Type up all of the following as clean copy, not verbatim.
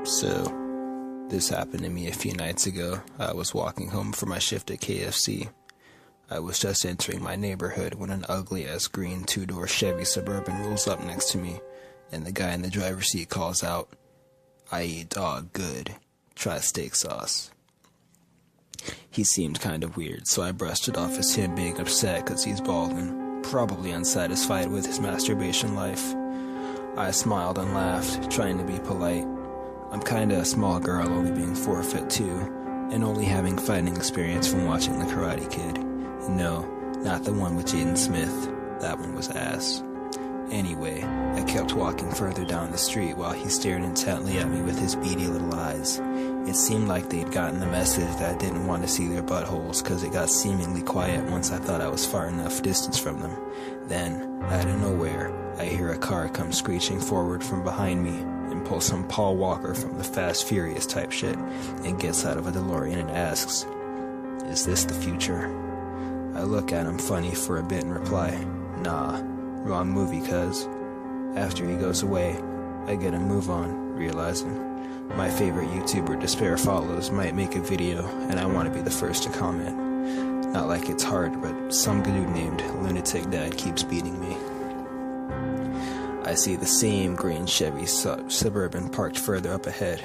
So, this happened to me a few nights ago. I was walking home from my shift at KFC. I was just entering my neighborhood when an ugly-ass green two-door Chevy Suburban rolls up next to me, and the guy in the driver's seat calls out, "I eat dog good. Try steak sauce." He seemed kind of weird, so I brushed it off as him being upset because he's bald and probably unsatisfied with his masturbation life. I smiled and laughed, trying to be polite. I'm kinda a small girl, only being 4'2", and only having fighting experience from watching The Karate Kid. No, not the one with Jaden Smith. That one was ass. Anyway, I kept walking further down the street while he stared intently at me with his beady little eyes. It seemed like they'd gotten the message that I didn't want to see their buttholes, cause it got seemingly quiet once I thought I was far enough distance from them. Then, out of nowhere, I hear a car come screeching forward from behind me and pull some Paul Walker from the Fast Furious type shit and gets out of a DeLorean and asks, "Is this the future?" I look at him funny for a bit and reply, "Nah, wrong movie, cuz." After he goes away, I get a move on, realizing my favorite YouTuber, Despair Follows, might make a video and I want to be the first to comment. Not like it's hard, but some dude named Lunatic Dad keeps beating me. I see the same green Chevy Suburban parked further up ahead.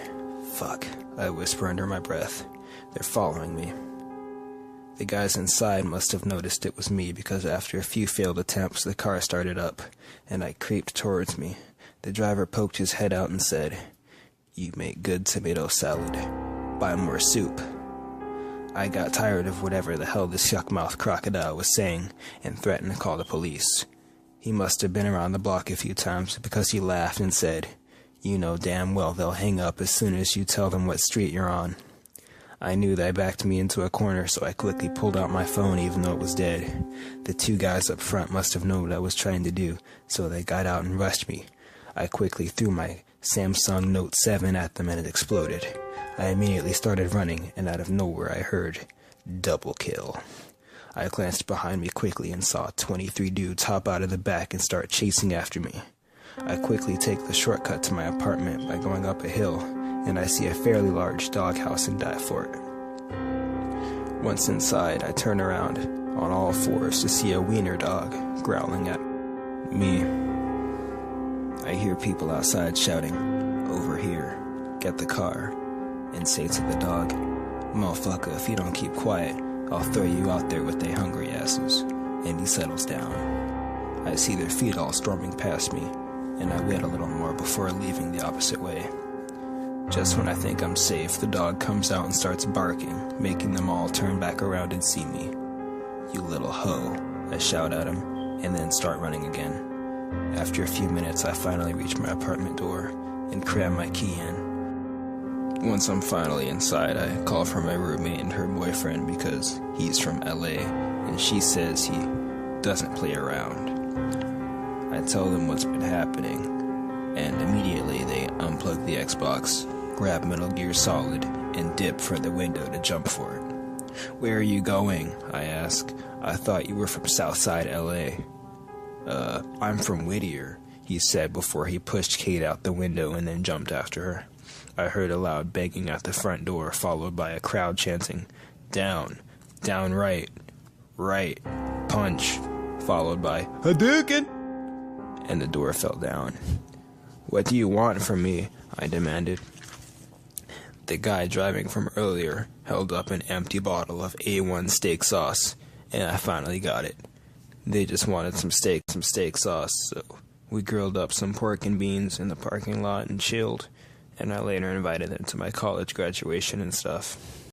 Fuck, I whisper under my breath. They're following me. The guys inside must have noticed it was me because after a few failed attempts, the car started up, and I creeped towards me. The driver poked his head out and said, "You make good tomato salad. Buy more soup." I got tired of whatever the hell this yuck-mouthed crocodile was saying and threatened to call the police. He must have been around the block a few times because he laughed and said, "You know damn well they'll hang up as soon as you tell them what street you're on." I knew they backed me into a corner, so I quickly pulled out my phone even though it was dead. The two guys up front must have known what I was trying to do, so they got out and rushed me. I quickly threw my Samsung Note 7 at them and it exploded. I immediately started running, and out of nowhere I heard, "Double kill." I glanced behind me quickly and saw 23 dudes hop out of the back and start chasing after me. I quickly take the shortcut to my apartment by going up a hill, and I see a fairly large doghouse and dive for it. Once inside, I turn around on all fours to see a wiener dog growling at me. I hear people outside shouting, "Over here, get the car," and say to the dog, "Motherfucker, if you don't keep quiet, I'll throw you out there with they hungry asses," and he settles down. I see their feet all storming past me, and I wait a little more before leaving the opposite way. Just when I think I'm safe, the dog comes out and starts barking, making them all turn back around and see me. "You little hoe," I shout at him, and then start running again. After a few minutes, I finally reach my apartment door and cram my key in. Once I'm finally inside, I call for my roommate and her boyfriend because he's from LA, and she says he doesn't play around. I tell them what's been happening, and immediately they unplug the Xbox, grab Metal Gear Solid, and dip for the window to jump for it. "Where are you going?" I ask. "I thought you were from Southside LA. I'm from Whittier," he said before he pushed Kate out the window and then jumped after her. I heard a loud banging at the front door, followed by a crowd chanting, "Down, down right, right, punch," followed by, "Hadouken!" and the door fell down. "What do you want from me?" I demanded. The guy driving from earlier held up an empty bottle of A1 steak sauce, and I finally got it. They just wanted some steak sauce, so we grilled up some pork and beans in the parking lot and chilled, and I later invited them to my college graduation and stuff.